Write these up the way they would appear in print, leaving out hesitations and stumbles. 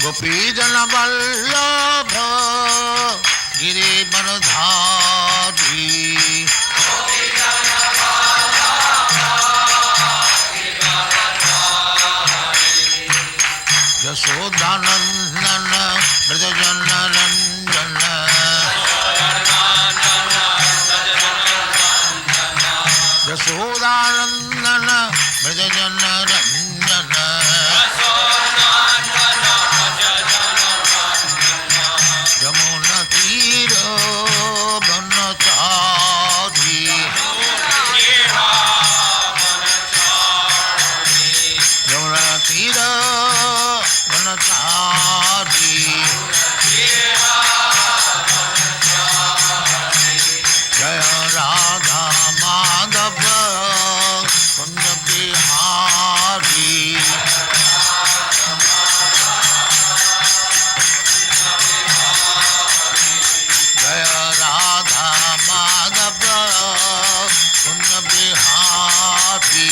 गोपीजन वल्लभ गिरिवरधारी यशोदानंदन व्रजजन रंजन यशोदानंदन व्रजजन रंजन यमुना तीर बनचारी यमुना तीर बनचारी जय राधा माधव कुंज बिहारी जय राधा माधव कुंज बिहारी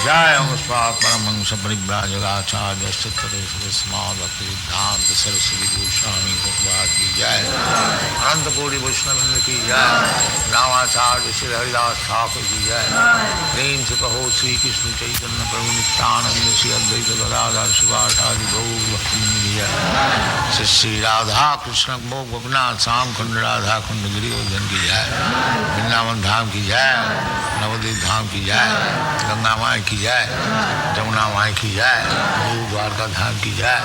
जय परमहंस परिव्राजकाचार्य सिद्धांत सरस्वती गोस्वामी भगवान की जय। अनंत कोटि वैष्णव की जय। रामाचार्य श्री हरिदास ठाकुर की जय। प्रेम से कहो श्री कृष्ण चैतन्य प्रभु नित्यानंद श्री अद्वैत गदाधर शिवाचार्य गौर भक्तवृंद की जय। श्री श्री राधा कृष्ण मोह गोपीनाथ श्याम कुंड राधा कुंड गिरिवर्धन की जय। वृंदावन धाम की जय। नवद्वीप धाम की जय। गंगा माई की जय। जमुना माई की जय। द्वारका धाम की जय।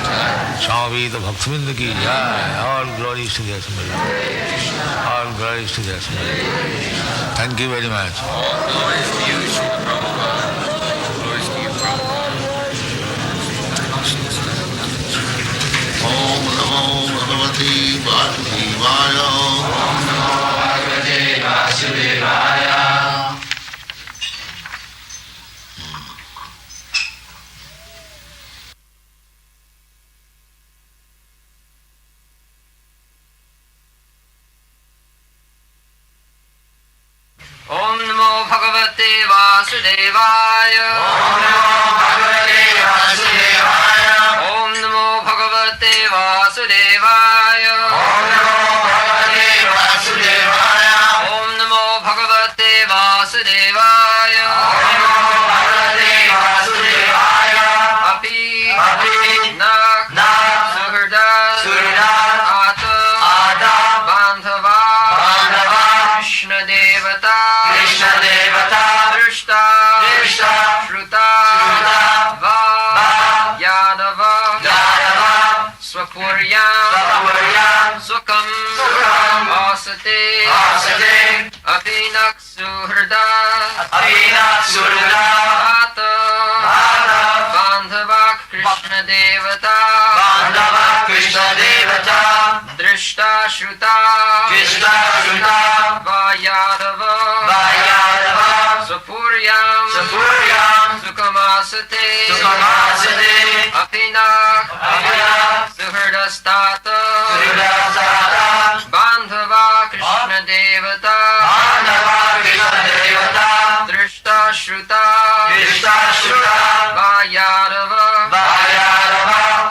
स्वामी तो भक्तवृंद की जय। All glory to the assembly, all glory to the assembly. Thank you very much. ओम नमो भगवते वासुदेवाय। ओम नमो भगवते वासुदेवाय। ओम नमो भगवते वासुदेवाय। ओम नमो भगवते वासुदेवाय। ओम नमो भगवते वासुदेवाय। ओम नमो भगवते वासुदेवाय। ओम नमो भगवते वासुदेवाय। ओम नमो भगवते वासुदेवाय। अपि नः सुहृदः ताता बान्धवाः कृष्ण-देवताः दृष्टा श्रुता वा यादवाः sva-puryāṁ sukham āsate अपि नः suhṛdas tāta bāndhavāḥ kṛṣṇa-devatāḥ dṛṣṭāḥ śrutā va yadavaḥ sva-puryāṁ sukham āsate अपि नः suhṛdas tāta bāndhavāḥ kṛṣṇa-devatāḥ dṛṣṭāḥ śrutā va yadavaḥ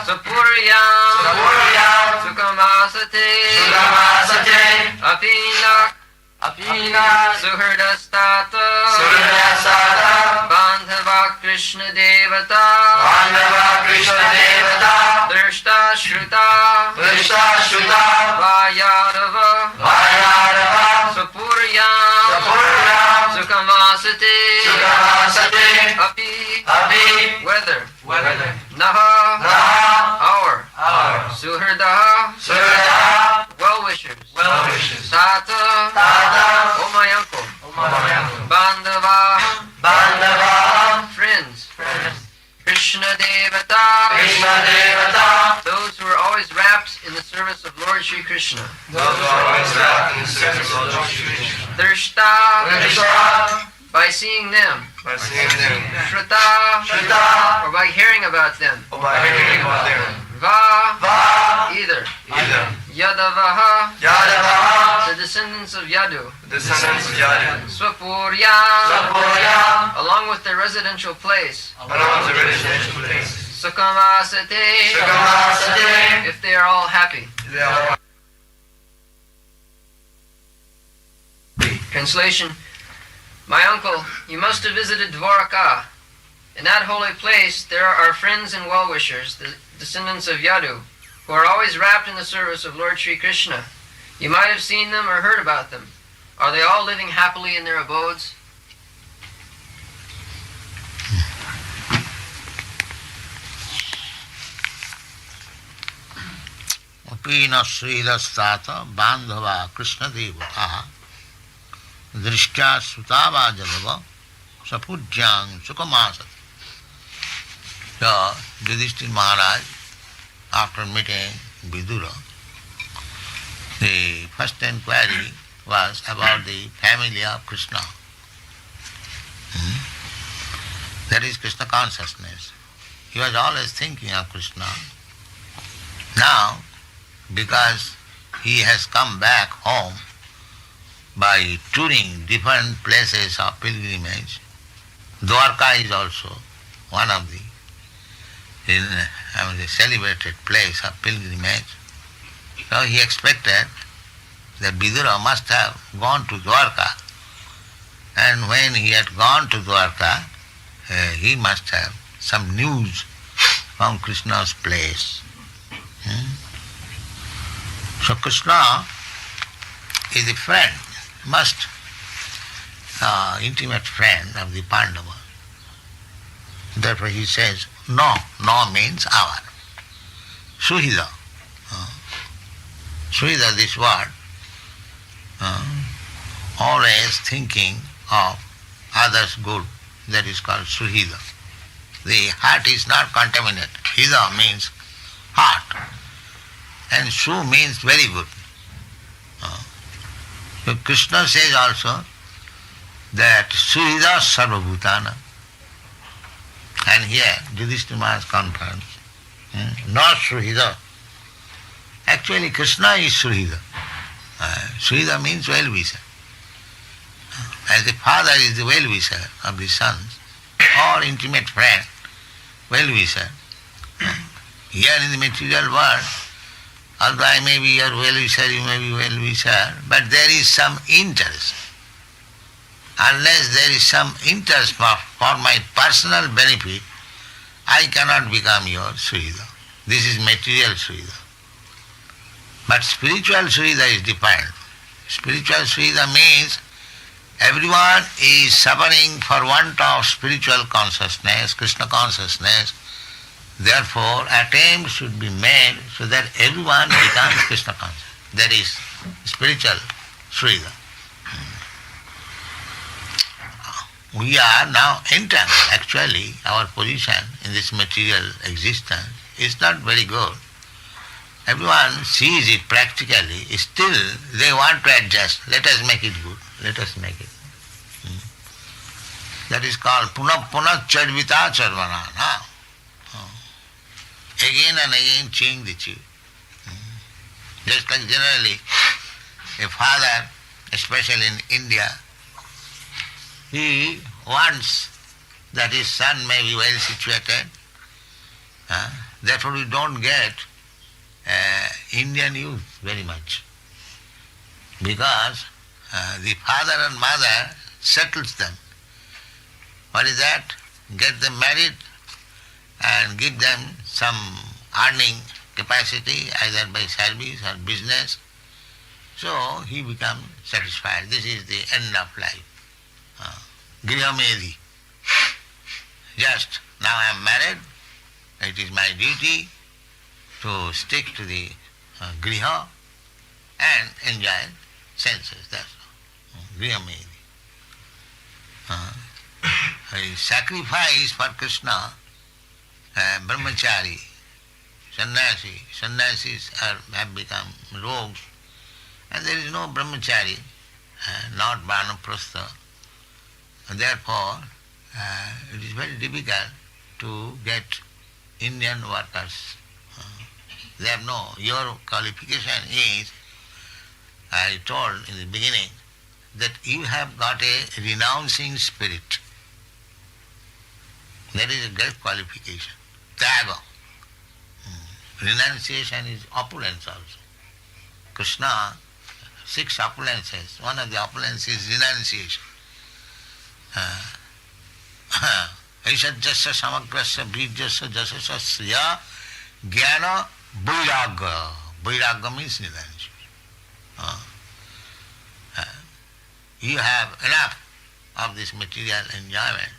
sva-puryāṁ sukham āsate अपि नः suhṛdas tāta bāndhavāḥ kṛṣṇa-devatāḥ dṛṣṭāḥ śrutā va yadavaḥ sva-puryāṁ sukham āsate अपि whether naha our suhṛdaḥ well wishers tāta oh my uncle bāndhavāḥ friends kṛṣṇa-devatāḥ those who are always rapt in the service of Lord Śrī Kṛṣṇa. dṛṣṭāḥ by seeing them. śrutā or by hearing about them. va either. yadavaḥ, yadavaḥ, the descendants of Yadu, descendants of Yadu, sva-puryāṁ, sva-puryāṁ, along with their residential place, along with the residential places, sukham āsate, suhṛdaḥ, if they are all happy. they are Translation: My uncle, you must have visited Dvārakā. In that holy place there are our friends and well-wishers, the descendants of Yadu, who are always rapt in the service of Lord Śrī Kṛṣṇa. You might have seen them or heard about them. Are they all living happily in their abodes? Apina sridas tāta bāndhavāḥ kṛṣṇa-devatāḥ dṛṣṭāḥ śrutā jENEVA sva-puryāṁ sukham āsate. So, Yudhishthira Maharaj, after meeting Vidura, the first inquiry was about the family of Krishna. That is Krishna consciousness. He was always thinking of Krishna. Now, because he has come back home by touring different places of pilgrimage, Dvārakā is also one of the celebrated place of pilgrimage. So he expected that Vidura must have gone to Dvārakā, and when he had gone to Dvārakā, he must have some news from Krishna's place. So Krishna is a friend, intimate friend of the Pandava. Therefore he says, no means our. Suhṛdaḥ. Suhṛdaḥ, this word, always thinking of others' good, that is called suhṛdaḥ. The heart is not contaminated. Hida means heart, and su means very good. So Krishna says also that suhṛdas sarva-bhūtānaṁ. And here Yudhishthira Maharaj confirms, not suhṛdaḥ. Actually Krishna is suhṛdaḥ. Suhṛdaḥ means well-wisher. As the father is the well-wisher of the sons, or intimate friend, well-wisher. Here in the material world, although I may be your well-wisher, you may be well-wisher, but there is some interest. Unless there is some interest for my personal benefit, I cannot become your suhṛdaḥ. This is material suhṛdaḥ. But spiritual suhṛdaḥ is different. Spiritual suhṛdaḥ means everyone is suffering for want of spiritual consciousness, Krishna consciousness. Therefore, attempts should be made so that everyone becomes Krishna conscious. That is spiritual suhṛdaḥ. We are now entangled. Actually, our position in this material existence is not very good. Everyone sees it practically. Still, they want to adjust. Let us make it good. Let us make it. That is called punah-charvita charvana. Again and again chewing the chew. Just like generally, a father, especially in India, he wants that his son may be well situated. Therefore we don't get Indian youth very much. Because the father and mother settles them. What is that? Get them married and give them some earning capacity, either by service or business. So he becomes satisfied. This is the end of life. Grihamedhi. Just now I am married, it is my duty to stick to the griha and enjoy senses. That's all. Grihamedhi. Sacrifice for Krishna, brahmachari, sannyasi. Sannyasis have become rogues, and there is no brahmachari, not vanaprastha. Therefore, it is very difficult to get Indian workers. They have no. Your qualification is, I told in the beginning, that you have got a renouncing spirit. That is a great qualification. Tyaga. Renunciation is opulence also. Krishna, 6 opulences. One of the opulences is renunciation. Aishajyasya samagrasya bhijyasya jasasya sriya jnana vairagya. Vairagya means renunciation. You have enough of this material enjoyment.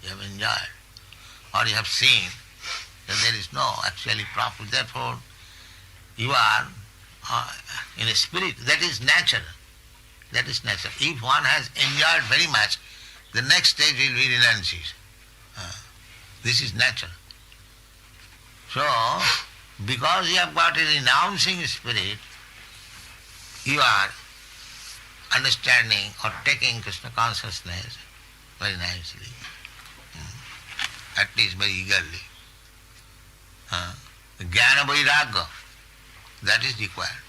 You have enjoyed. Or you have seen that there is no actually profit. Therefore, you are in a spirit that is natural. That is natural. If one has enjoyed very much, the next stage will be renunciation. This is natural. So, because you have got a renouncing spirit, you are understanding or taking Krishna consciousness very nicely, at least very eagerly. Jnana vairagya, that is required.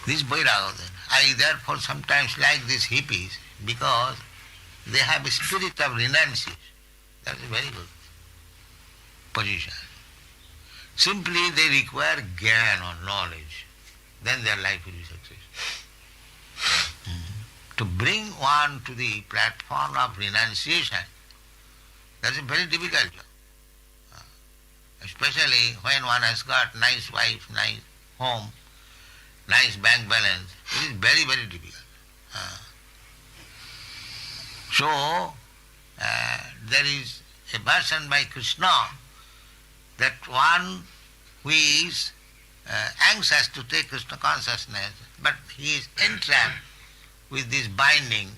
This vairagya, I therefore sometimes like these hippies because they have a spirit of renunciation. That is a very good position. Simply they require jnana or knowledge, then their life will be successful. To bring one to the platform of renunciation, that's a very difficult job. Especially when one has got nice wife, nice home, nice bank balance, it is very, very difficult. So, there is a version by Krishna that one who is anxious to take Krishna consciousness, but he is entrapped with this binding,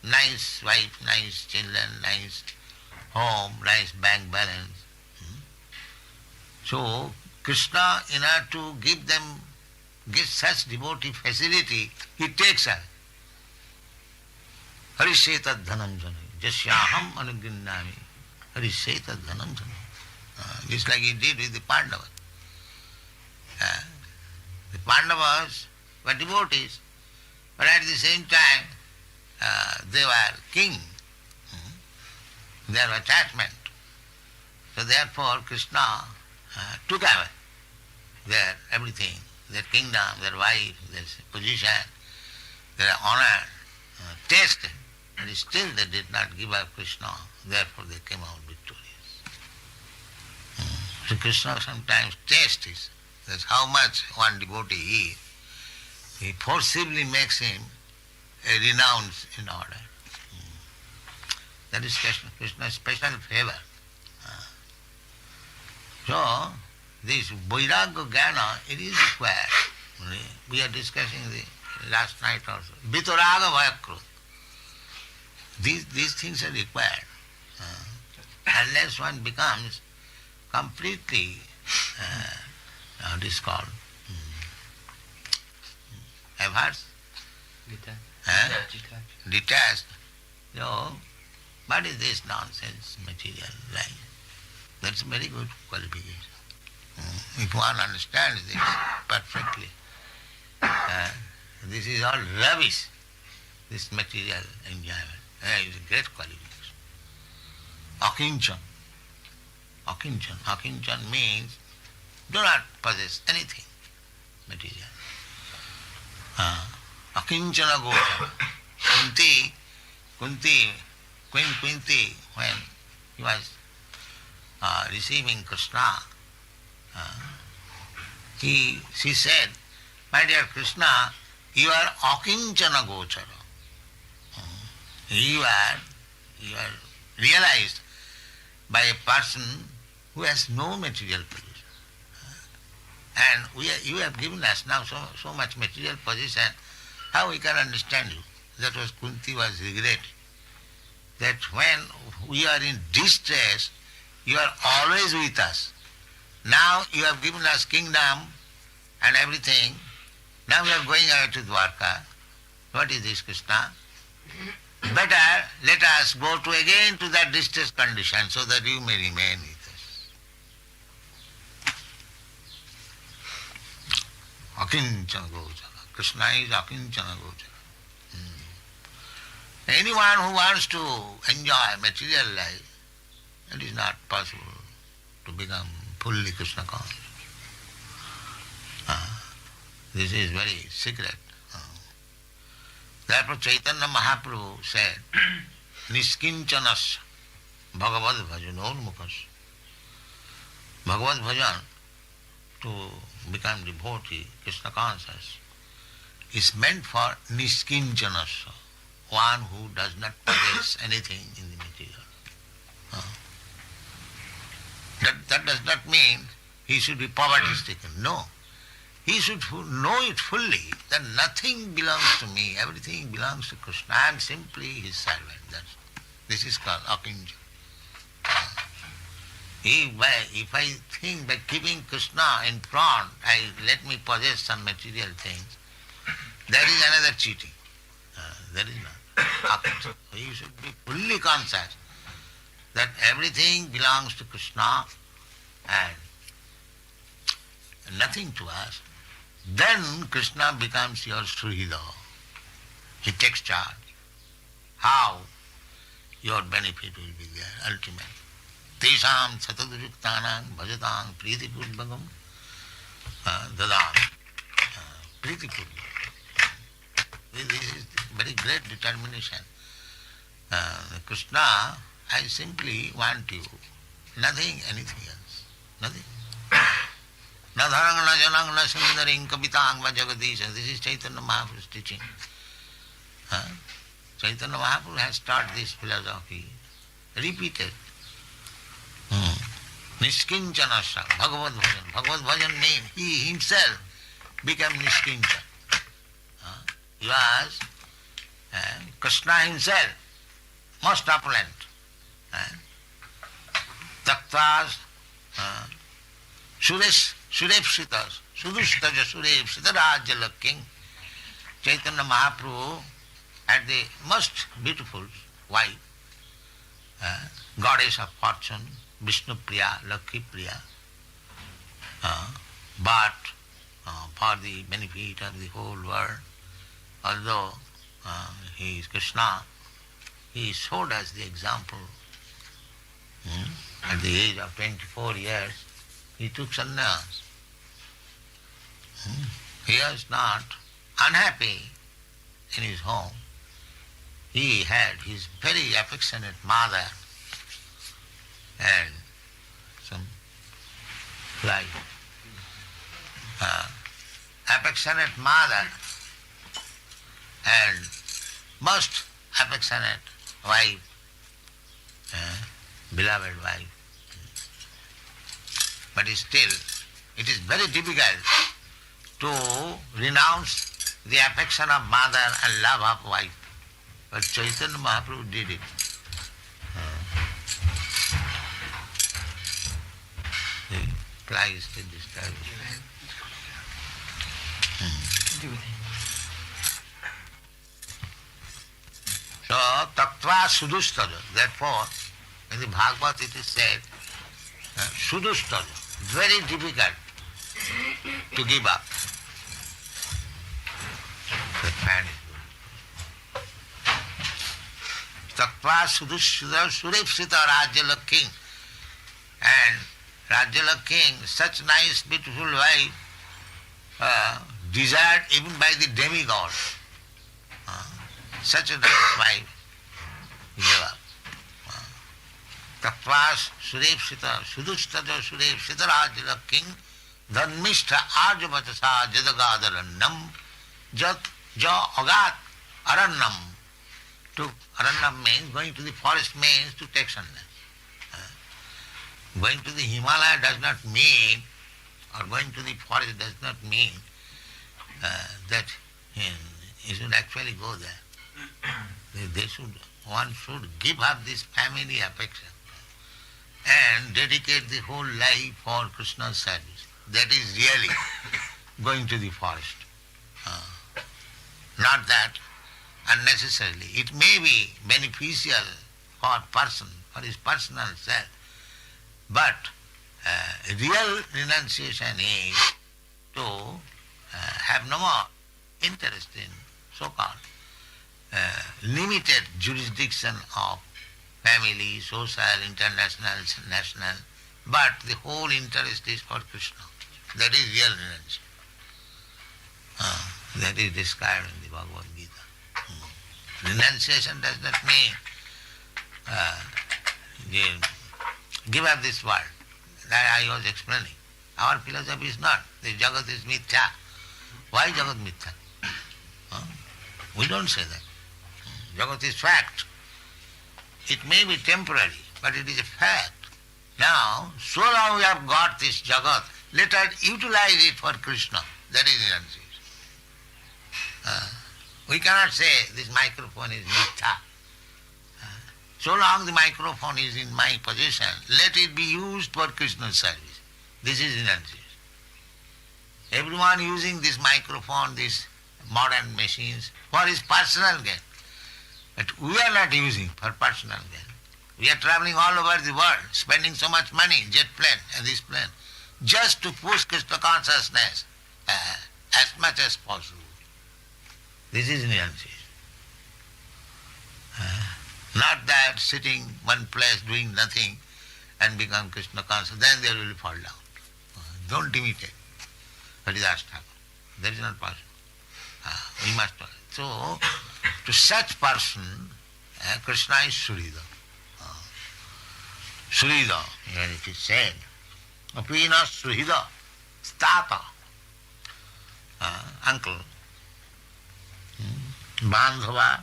nice wife, nice children, nice home, nice bank balance. So, Krishna, in order to give such devotee facility, he takes her. Harishetad dhanam janai, jasyaham anugrinnami, harishetad dhanam janai. Just like he did with the Pandavas. The Pandavas were devotees, but at the same time they were king. Their attachment. So therefore Krishna took away their everything, their kingdom, their wife, their position, their honor, taste, and still they did not give up Krishna. Therefore they came out victorious. So Krishna sometimes tastes. That's how much one devotee is. He forcibly makes him a renounce in order. That is Krishna's special favor. So, this vairagya jnana, it is required. We are discussing the last night also. Vitaraga bhayakrut. These things are required. Unless one becomes completely, what is called? Averse? Detached. So, what is this nonsense material life? That's a very good qualification. If one understands this perfectly, this is all rubbish, this material enjoyment. It's a great qualification. Akinchan. Akinchan. Akinchan means do not possess anything material. Akinchana gochara. Queen Kunti, when he was receiving Krishna, she said, "My dear Krishna, you are akinchana gochara. You are realized by a person who has no material position. And you have given us now so much material position, how we can understand you?" That was Kunti was regretting. That when we are in distress, you are always with us. Now you have given us kingdom and everything. Now we are going away to Dvārakā. What is this, Krishna? Better let us go again to that distress condition so that you may remain with us. akinchana gochara. Krishna is akinchana gochara. Anyone who wants to enjoy material life, it is not possible to become fully Krishna conscious. This is very secret. Therefore Chaitanya Mahaprabhu said, Niskinchanas Bhagavad Bhajanonmukhas. Bhagavad Bhajan, to become devotee, Krishna conscious, is meant for Niskinchanas, one who does not possess anything in the material. That does not mean he should be poverty-stricken. No. He should know it fully that nothing belongs to me, everything belongs to Krishna. I am simply his servant. This is called akinja. If I think by keeping Krishna in front, let me possess some material things, that is another cheating. That is not akinja. You should be fully conscious that everything belongs to Krishna and nothing to us. Then Krishna becomes your suhṛdaḥ. He takes charge. How? Your benefit will be there ultimately. Tesham sataduruktanam bhajatam pritipurvagam dadam. Pritipurvagam. This is very great determination. Krishna, I simply want you. Nothing, anything else. Nothing. Na dharang na janang na sundaring kapitang va jagadisha. This is Chaitanya Mahaprabhu's teaching. Chaitanya Mahaprabhu has taught this philosophy, repeated. Niskincanasya, Bhagavad Bhajan. Bhagavad Bhajan means he himself became Niskincan. He was Krishna himself, most opulent. Taktas, Surepsitas, Sudustaja Surepsita Rajala King. Chaitanya Mahaprabhu had the most beautiful wife, goddess of fortune, Vishnu Priya, Lakshmi Priya. But for the benefit of the whole world, although he is Krishna, he showed us the example. At the age of 24 years, he took sannyas. He was not unhappy in his home. He had his very affectionate mother and some life. Affectionate mother and most affectionate wife, beloved wife. But still, it is very difficult to renounce the affection of mother and love of wife. But Chaitanya Mahaprabhu did it. He tries to disturb it. So, tattva sudustada. Therefore, in the Bhagavad it is said, sudustada, very difficult to give up. That man is good. Tattva sudustada surepsita Rajala king. And Rajala king, such nice, beautiful wife, desired even by the demigod. Such a nice wife, he gave up. Tattva surepsita sudustada surepsita Rajala king dhanmishta arjavatasa jadagadharannam jat ja agat arannam. To arannam means going to the forest means to take sannyas. Going to the Himalaya does not mean, or going to the forest does not mean that he should actually go there. One should give up this family affection and dedicate the whole life for Krishna's service. That is really going to the forest. Not that unnecessarily. It may be beneficial for his personal self, but real renunciation is to have no more interest in so-called limited jurisdiction of family, social, international, national, but the whole interest is for Krishna. That is real renunciation. That is described in the Bhagavad Gita. Renunciation does not mean give up this world. That I was explaining. Our philosophy is not. The Jagat is mithya. Why Jagat mithya? We don't say that. Jagat is fact. It may be temporary, but it is a fact. Now, so long we have got this Jagat, let us utilize it for Krishna. That is renunciation. We cannot say this microphone is mithya. So long the microphone is in my possession, let it be used for Krishna's service. This is renunciation. Everyone using this microphone, these modern machines, for his personal gain. But we are not using for personal gain. We are traveling all over the world, spending so much money, jet plane and this plane, just to push Krishna consciousness as much as possible. This is renunciation. Not that sitting one place doing nothing and become Krishna conscious, then they will fall down. Don't imitate. That is āsate. That is not possible. We must. So, to such person, Krishna is śrutā. Śrutā, here it is said. Apina śrutā, tāta. Uncle. Bāndhavāḥ,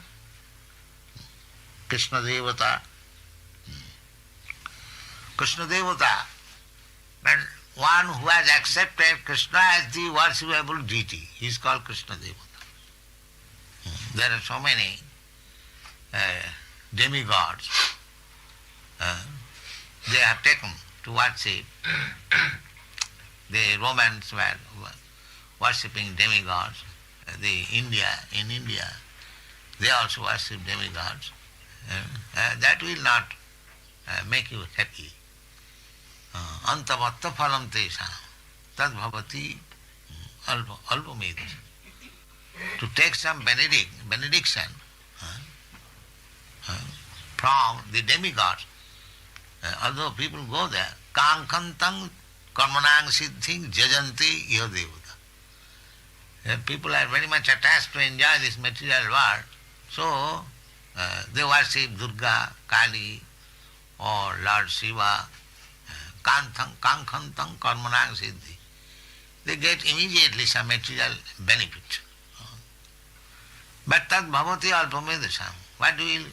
kṛṣṇa-devatāḥ. Kṛṣṇa-devatāḥ, but one who has accepted Krishna as the worshipable deity, he is called Kṛṣṇa-devatāḥ. There are so many demigods. They have taken to worship. The Romans were worshipping demigods. In India, they also worship demigods. That will not make you happy. Antavatta phalam tesam tad bhavati alpamedha. To take some benediction from the demigods, although people go there, kankantang karmanang siddhing jajanti yadavah. People are very much attached to enjoy this material world, so they worship Durga, Kali, or Lord Shiva, kankantang karmanang siddhi. They get immediately some material benefit. But tad bhavati alpamedasam. What do you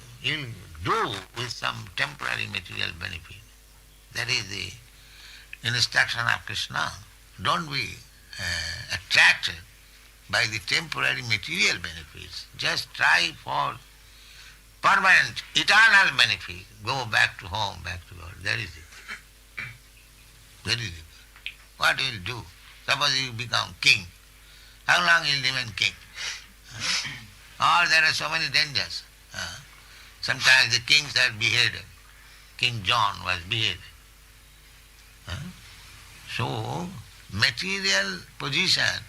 do with some temporary material benefit? That is the instruction of Krishna. Don't be attracted by the temporary material benefits. Just try for permanent, eternal benefit. Go back to home, back to God. That is it. That is it. What will do? Suppose you become king. How long will you remain king? Or there are so many dangers. Sometimes the kings are beheaded. King John was beheaded. So, material position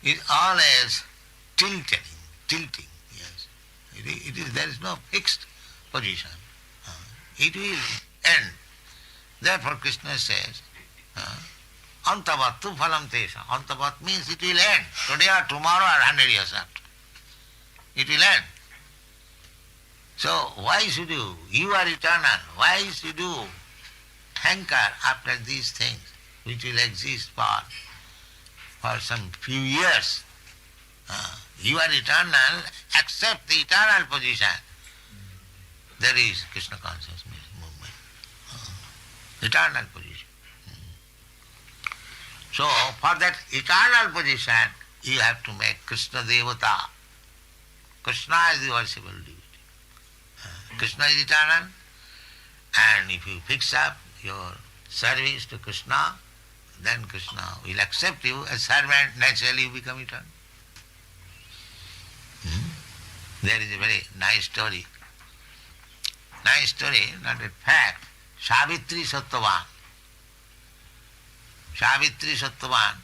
is always tilting. Yes, it is. There is no fixed position. It will end. Therefore, Krishna says, "Antavattu phalam tesam." Antavat means it will end. Today or tomorrow or 100 years after, it will end. So why should you? You are eternal. Why should you hanker after these things which will exist for some few years? You are eternal, accept the eternal position. There is Krishna consciousness movement. Eternal position. So for that eternal position, you have to make kṛṣṇa-devatāḥ. Krishna is the worshipable deity. Krishna is eternal, and if you fix up your service to Krishna, then Krishna will accept you as servant. Naturally you become eternal. There is a very nice story. Nice story, not a fact. Savitri Sattvaḥ. Savitri Sattvaḥ.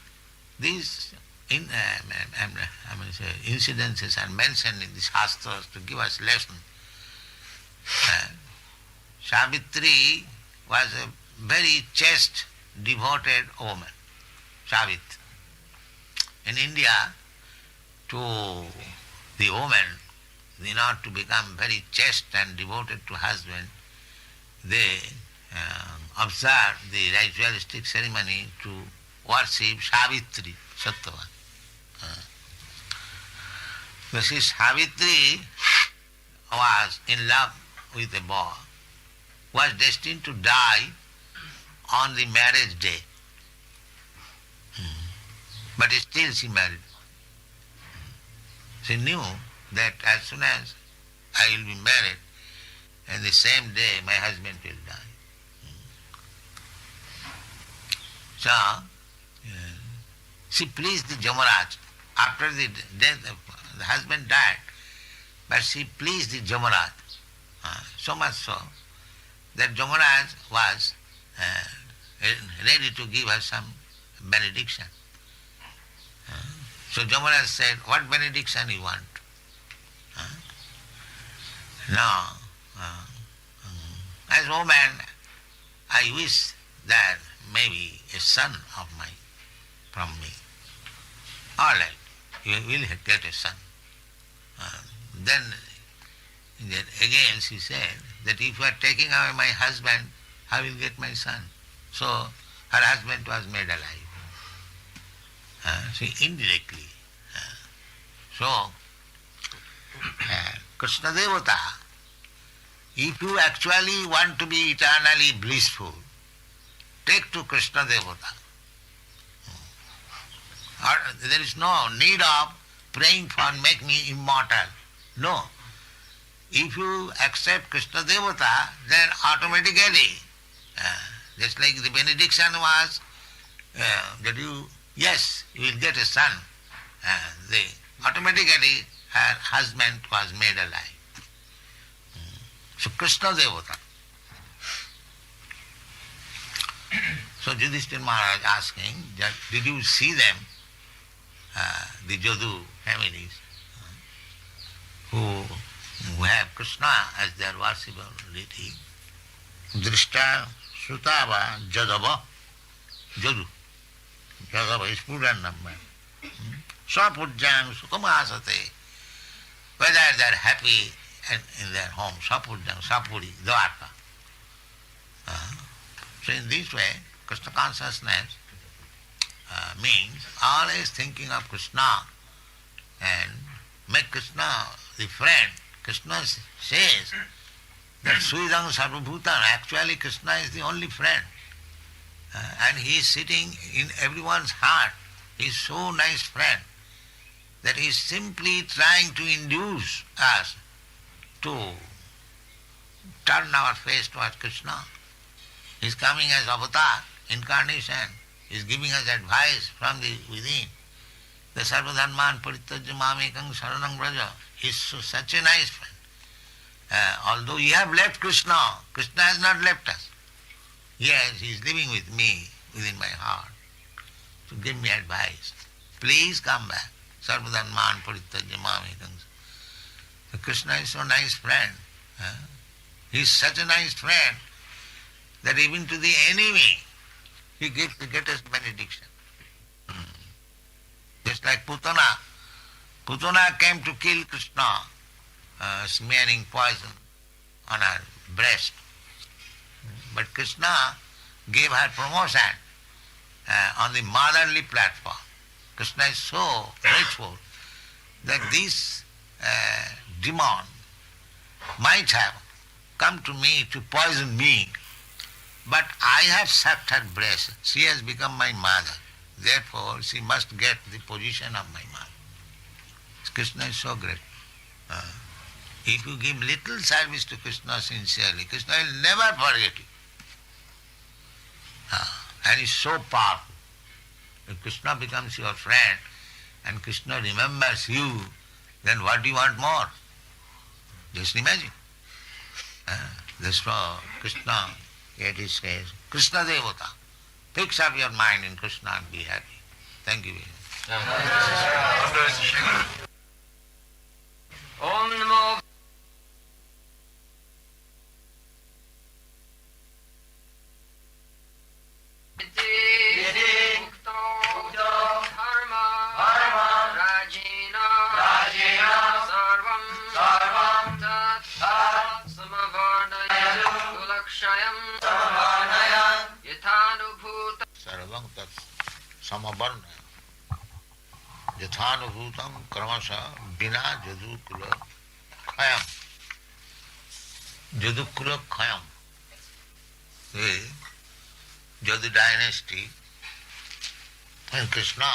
This incidences are mentioned in the Shastras to give us lesson. Savitri was a very chaste, devoted woman. Savitri. In India, to the woman, in order to become very chaste and devoted to husband, they observe the ritualistic ceremony to worship Savitri, Sattva. This Savitri was in love with a boy, was destined to die on the marriage day. But still she married. She knew that as soon as I will be married, and the same day my husband will die. So, she pleased the Jamaraj. After the death of the husband died, but she pleased the Jamaraj. So much so that Jamaraj was ready to give her some benediction. So Jamaraj said, what benediction you want? Now, as woman, I wish that maybe a son of mine from me. All right, you will get a son. Then again she said that if you are taking away my husband, I will get my son. So her husband was made alive. See, indirectly. So, kṛṣṇa-devatāḥ, if you actually want to be eternally blissful, take to kṛṣṇa-devatāḥ. There is no need of praying for make me immortal. No. If you accept kṛṣṇa-devatāḥ, then automatically, just like the benediction was, that you will get a son. Automatically her husband was made alive. So kṛṣṇa-devatāḥ. So Yudhishthira Maharaj asking that did you see them, the Yadu families, who have Krishna as their worshipable deity? dṛṣṭāḥ, śrutā, yadavaḥ, Yadu. Yadavaḥ is plural number. Sva-puryāṁ, sukham, āsate. Whether they are happy in their home, sva-puryāṁ, sva-puri, Dvārakā. So in this way, Krishna consciousness means always thinking of Krishna and make Krishna the friend. Krishna says that suhṛdaḥ sarva-bhūtāṁ, actually Krishna is the only friend. And he is sitting in everyone's heart. He is so nice friend that he is simply trying to induce us to turn our face towards Krishna. He is coming as avatar, incarnation. He is giving us advice from the within. The sarva-dharman parityajya mamekam saranam vraja. He is such a nice friend. Although you have left Krishna, Krishna has not left us. Yes, he is living with me within my heart to give me advice. Please come back. Sarva-dharman parityajya mamekam. So Krishna is so nice friend. He is such a nice friend that even to the enemy he gives the greatest benediction. Just like Putana. Putana came to kill Krishna, smearing poison on her breast. But Krishna gave her promotion on the motherly platform. Krishna is so grateful that this demon might have come to me to poison me, but I have sucked her breast. She has become my mother. Therefore, she must get the position of my mother. Krishna is so great. If you give little service to Krishna sincerely, Krishna will never forget you. And he is so powerful. If Krishna becomes your friend and Krishna remembers you, then what do you want more? Just imagine. That's why Krishna, yet he says, kṛṣṇa-devatāḥ. Fix up your mind in Krishna and be happy. Thank you very much. Om Namo sarvam tat samavarna yathanubhutam kṛṣṇa bina jadukula khayam. Jadukula khayam. The Yadu dynasty, when Krishna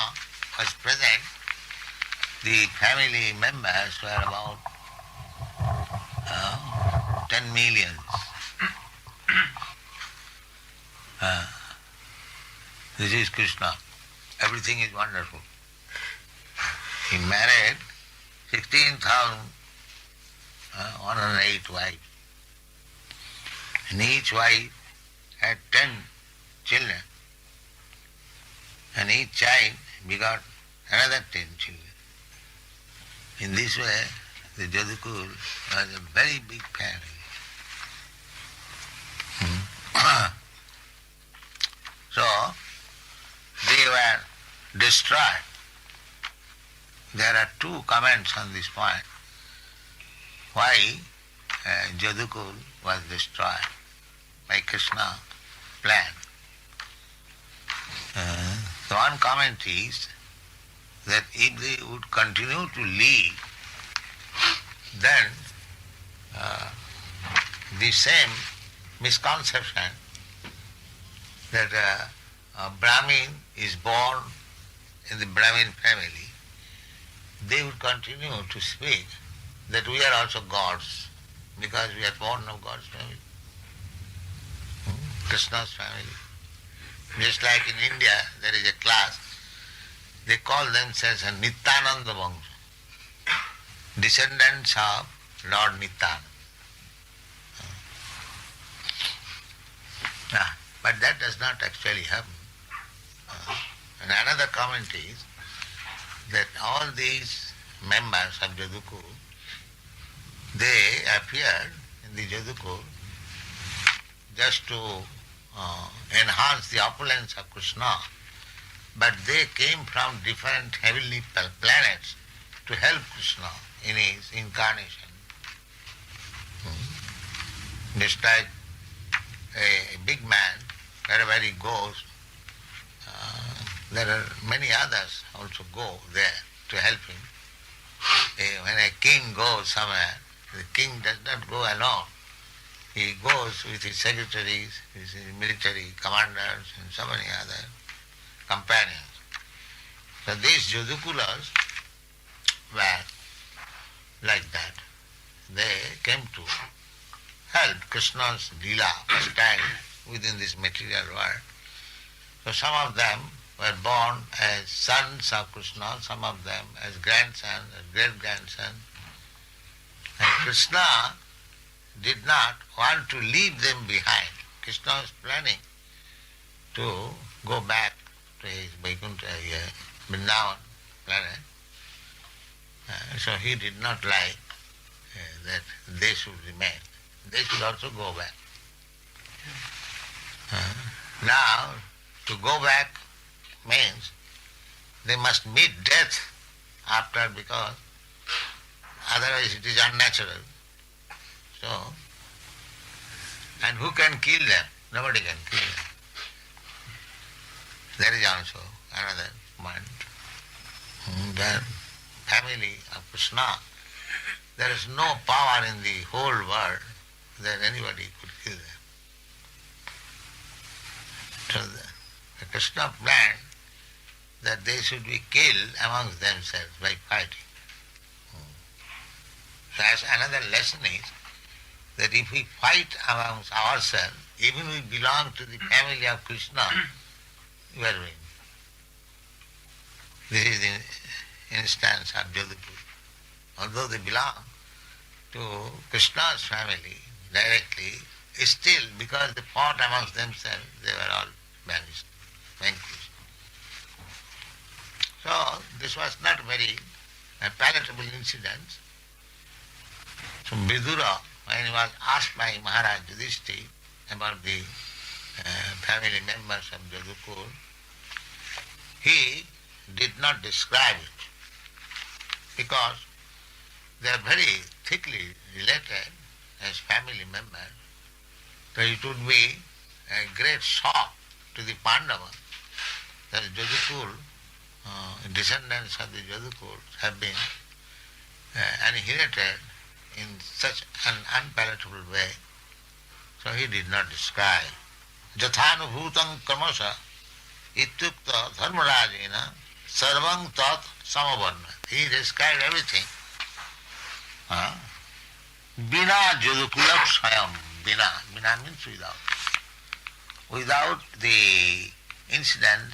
was present, the family members were about 10 million. This is Krishna. Everything is wonderful. He married 16,108 wives. And each wife had 10 children. And each child begot another 10 children. In this way, the Yadukul was a very big family. So, they were destroyed. There are two comments on this point. Why Yadukul was destroyed by Krishna plan. The one comment is that if they would continue to live, then the same misconception that a Brahmin is born in the Brahmin family, they would continue to speak that we are also gods because we are born of God's family, Krishna's family. Just like in India, there is a class, they call themselves a Nityananda Vangsha, descendants of Lord Nityananda. But that does not actually happen. And another comment is that all these members of Yadukul, they appeared in the Yadukul just to enhance the opulence of Krishna, but they came from different heavenly planets to help Krishna in his incarnation. Just like a big man, wherever he goes, there are many others also go there to help him. When a king goes somewhere, the king does not go alone. He goes with his secretaries, his military commanders and so many other companions. So these Yadukulas were like that. They came to help Krishna's Leela stand within this material world. So some of them were born as sons of Krishna, some of them as grandsons, as great-grandsons. And Krishna did not want to leave them behind. Krishna was planning to go back to his Vaikuntha, Vrindavan planet. So he did not like that they should remain. They should also go back. Now, to go back means they must meet death after, because otherwise it is unnatural. So, and who can kill them? Nobody can kill them. There is also another point. The family of Krishna, there is no power in the whole world that anybody could kill them. So the Krishna planned that they should be killed amongst themselves by fighting. So as another lesson is that if we fight amongst ourselves, even we belong to the family of Krishna, we are winning. This is the instance of Yadupur. Although they belong to Krishna's family directly, still because they fought amongst themselves, they were all vanquished. So this was not very palatable incident. So Vidura, when he was asked by Maharaj Yudhishthira about the family members of Yadukur, he did not describe it because they are very thickly related as family members. So it would be a great shock to the Pandavas that Yadukur, descendants of the Yadukur have been annihilated in such an unpalatable way. So he did not describe. Jathanubhutam kramasa ityukta dharmarajena sarvam tat samavarna. He described everything. Bina jadukulak swayam. Bina means without. Without the incident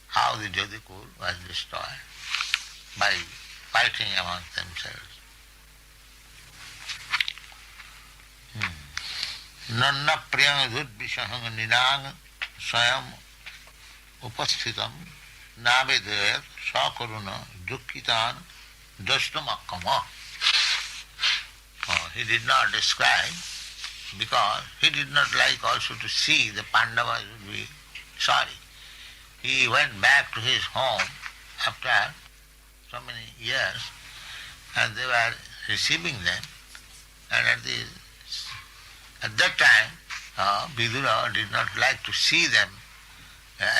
how the Yadukur was destroyed by fighting among themselves. Nanna priyam dhudvishahang ninang swayam upasthitam navedayat sakaruna dukkitan dṛṣṭāḥ. He did not describe because he did not like also to see the Pandavas would be sorry. He went back to his home after so many years and they were receiving them, and at that time Vidura did not like to see them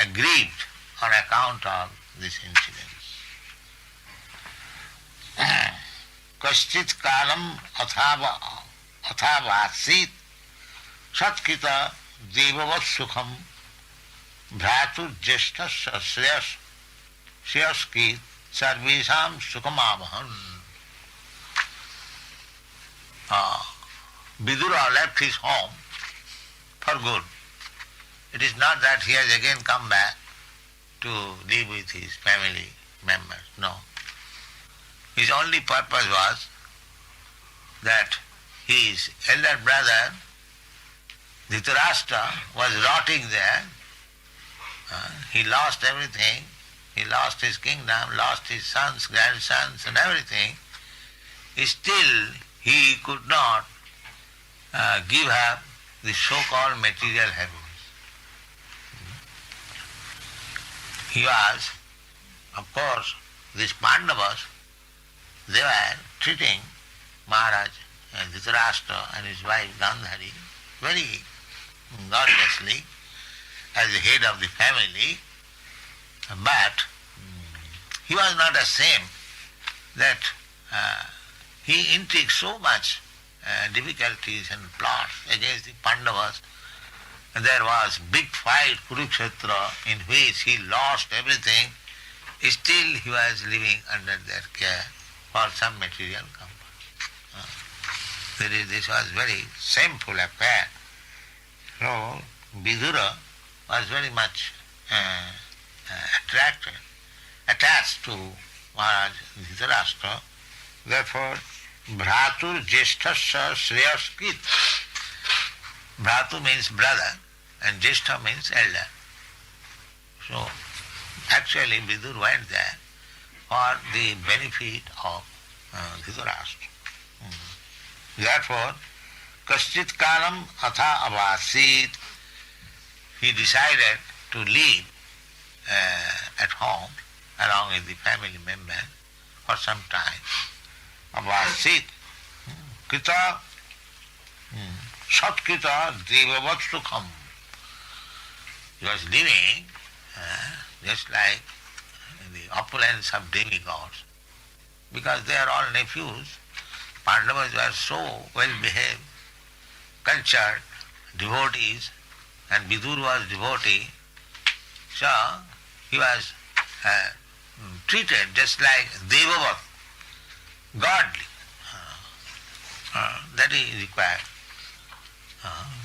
aggrieved on account of this incident. Kaśchit kalam athāvāsit satkita devavat sukham bhratur jeshtasya shriyāskit sarvesam sukhamāvahan. Vidura left his home for good. It is not that he has again come back to live with his family members. No. His only purpose was that his elder brother Dhritarashtra was rotting there. He lost everything. He lost his kingdom, lost his sons, grandsons and everything. Still he could not give up the so-called material happiness. He was, of course, these Pandavas, they were treating Maharaj Dhritarashtra and his wife Gandhari very godlessly as the head of the family, but he was not ashamed that he intrigued so much difficulties and plots against the Pandavas. And there was big fight, Kurukshetra, in which he lost everything. Still he was living under their care for some material comfort. This was very shameful affair. So Vidura was very much attached to Maharaj Dhritarashtra. Therefore, Bhratur Jeshthasya Shriyāskit. Bhratu means brother and Jeshtha means elder. So, actually Vidur went there for the benefit of Dhritarashtra. Therefore, kaśchit kalam atha avasit, he decided to live at home along with the family members for some time. Avasit, kita, satkita devavat sukham. He was living just like the opulence of demigods, because they are all nephews. Pandavas were so well behaved, cultured, devotees, and Vidur was devotee. So he was treated just like devavat, godly. That is required.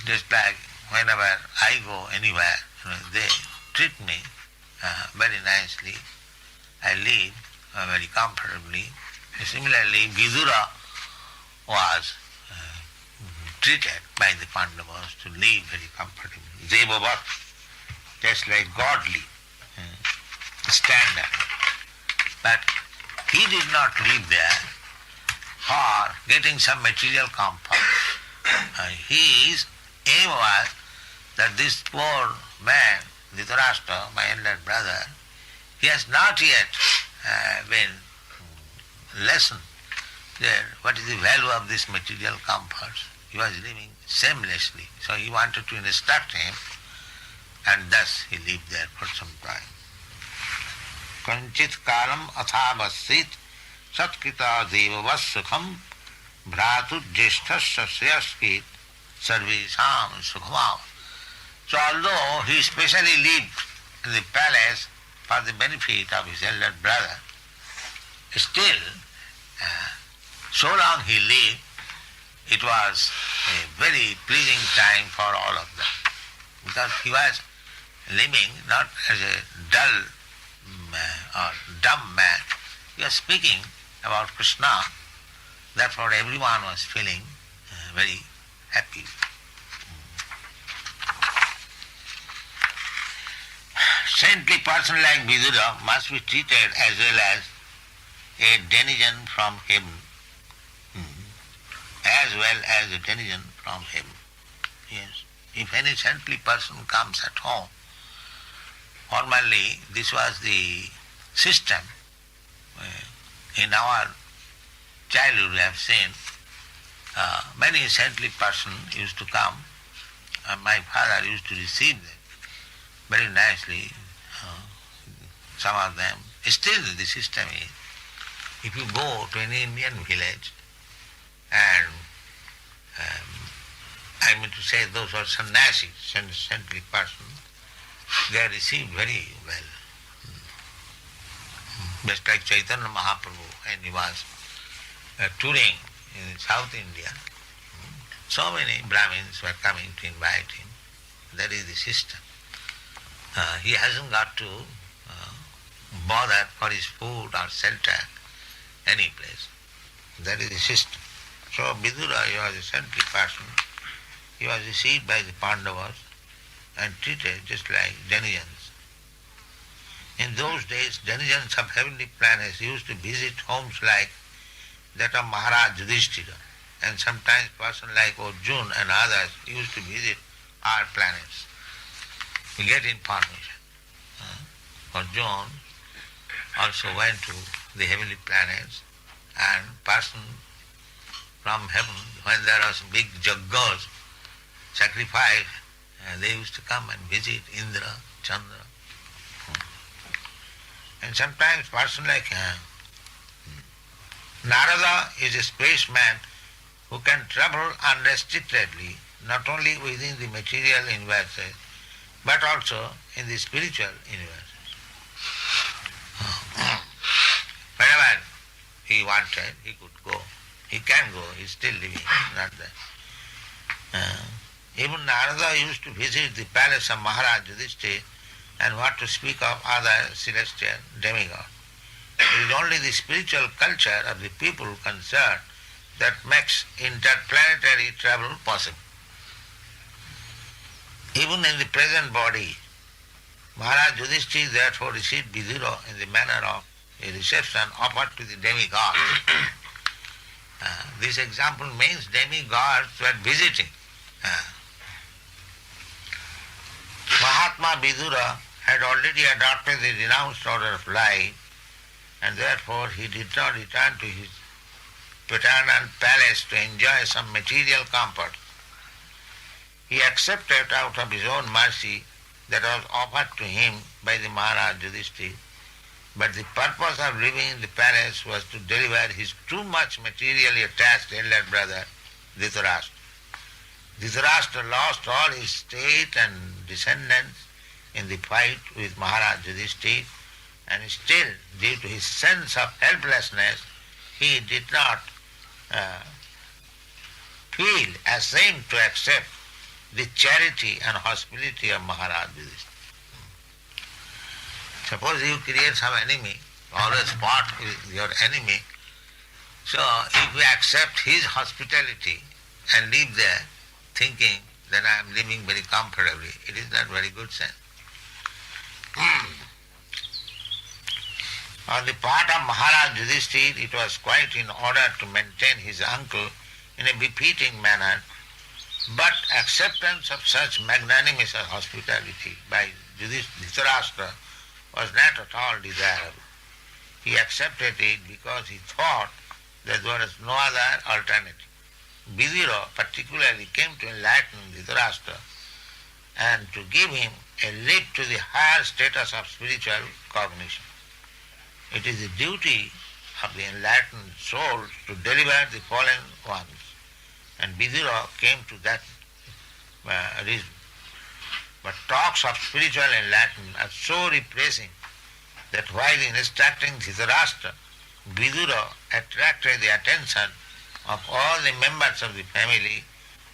Just like whenever I go anywhere, they treat me very nicely. I live very comfortably. Similarly, Vidura was treated by the Pandavas to live very comfortably. Devavat, just like godly standard. But he did not live there for getting some material comfort. His aim was that this poor man, Dhritarashtra, my elder brother, he has not yet been lessened that what is the value of this material comforts. He was living shamelessly, so he wanted to instruct him, and thus he lived there for some time. Kanchit kalam athavassit satkṛṣṇa-devatāḥ sukham bhrātu jeshthasya shreyasket sarvesāṁ sukham. So although he specially lived in the palace for the benefit of his elder brother, still, so long he lived, it was a very pleasing time for all of them. Because he was living not as a dull or dumb man, he was speaking about Krishna, therefore everyone was feeling very happy. Saintly person like Vidura must be treated as well as a denizen from heaven, as well as a denizen from heaven. Yes. If any saintly person comes at home, formerly this was the system. In our childhood we have seen many saintly persons used to come, and my father used to receive them very nicely. Some of them, still the system is, if you go to an Indian village and I mean to say those who are sannyasis, saintly persons, they are received very well. Just like Chaitanya Mahaprabhu, when he was touring in South India, so many Brahmins were coming to invite him. That is the system. He hasn't got to bother for his food or shelter any place. That is the system. So Vidura, he was a saintly person. He was received by the Pandavas and treated just like denizens. In those days, denizens of heavenly planets used to visit homes like that of Maharaj Yudhishthira, and sometimes persons like Arjuna and others used to visit our planets. We get information. Arjuna also went to the heavenly planets, and persons from heaven, when there was big jaggas, sacrifice, they used to come and visit Indra, Chandra. And sometimes person like Narada is a spaceman who can travel unrestrictedly, not only within the material universes, but also in the spiritual universes. Wherever he wanted, he could go. He can go, he is still living, not that. Even Narada used to visit the palace of Maharaj Yudhishthira, and what to speak of other celestial demigods. It is only the spiritual culture of the people concerned that makes interplanetary travel possible. Even in the present body, Maharaj Yudhishthira therefore received Vidura in the manner of a reception offered to the demigods. This example means demigods were visiting. Mahatma Vidura had already adopted the renounced order of life, and therefore he did not return to his paternal palace to enjoy some material comfort. He accepted out of his own mercy that was offered to him by the Maharaj Yudhishthira, but the purpose of living in the palace was to deliver his too much materially attached elder brother, Dhritarashtra. Dhritarashtra lost all his state and descendants in the fight with Maharaj Yudhishthira, and still, due to his sense of helplessness, he did not feel ashamed to accept the charity and hospitality of Maharaj Yudhishthira. Suppose you create some enemy, always fought with your enemy, so if we accept his hospitality and live there thinking that I am living very comfortably, it is not very good sense. On the part of Maharaj Yudhishthira, it was quite in order to maintain his uncle in a befitting manner, but acceptance of such magnanimous hospitality by Dhritarashtra was not at all desirable. He accepted it because he thought that there was no other alternative. Vidura particularly came to enlighten Dhritarashtra and to give him a lift to the higher status of spiritual cognition. It is the duty of the enlightened souls to deliver the fallen ones, and Vidura came to that reason. But talks of spiritual enlightenment are so repressing that while instructing Dhritarashtra, Vidura attracted the attention of all the members of the family,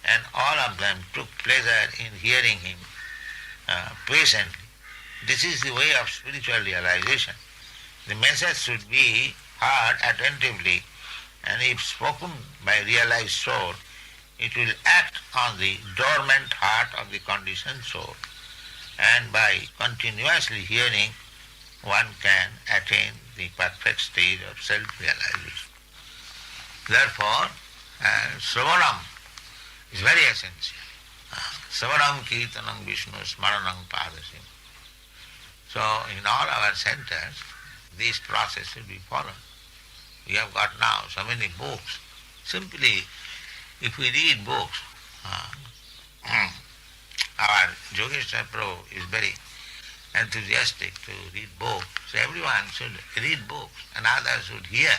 and all of them took pleasure in hearing him patiently. This is the way of spiritual realization. The message should be heard attentively, and if spoken by realized soul, it will act on the dormant heart of the conditioned soul, and by continuously hearing, one can attain the perfect stage of self-realization. Therefore, Sravanam is very essential. Sravanam Kirtanam Vishnu Smaranam Padasim. So, in all our centers, this process should be followed. We have got now so many books. Simply, if we read books, our Yogeshwar Prabhu is very enthusiastic to read books. So everyone should read books and others should hear.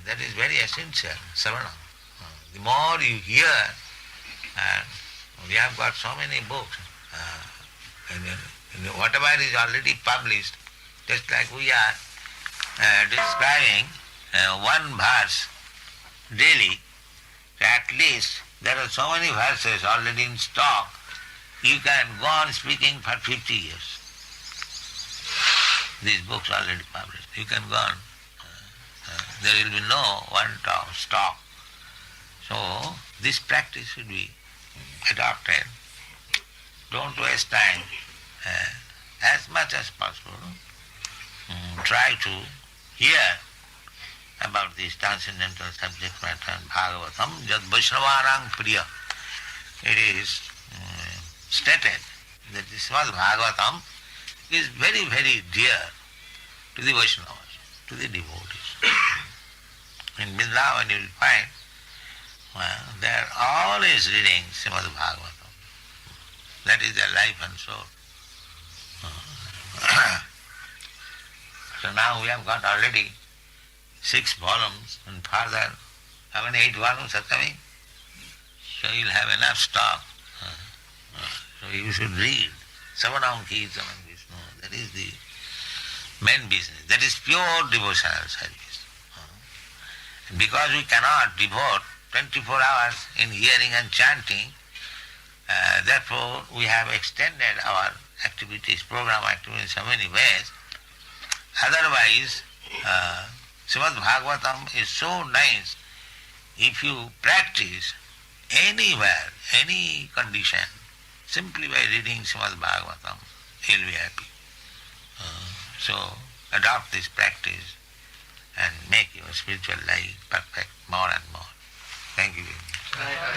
That is very essential, Savanam. The more you hear, we have got so many books. Whatever is already published, just like we are describing one verse daily, so at least there are so many verses already in stock, you can go on speaking for 50 years. These books are already published. You can go on. There will be no one stock. So this practice should be adopted. Don't waste time. As much as possible, try to hear about this transcendental subject matter in Bhagavatam. Jad Vaishnavānaṁ priya. It is stated that the Srimad Bhagavatam is very, very dear to the Vaishnavas, to the devotees. In Vrindavan you will find they are always reading Srimad Bhagavatam. That is their life and soul. So now we have got already 6 volumes and further 7, 8 volumes are coming. So you'll have enough stock. So you should read Savanam Kirtanam Vishnu. That is the main business. That is pure devotional service. And because we cannot devote 24 hours in hearing and chanting, therefore we have extended our activities, program activities in so many ways. Otherwise, Srimad Bhagavatam is so nice. If you practice anywhere, any condition, simply by reading Srimad Bhagavatam, you'll be happy. So adopt this practice and make your spiritual life perfect more and more. Thank you very much.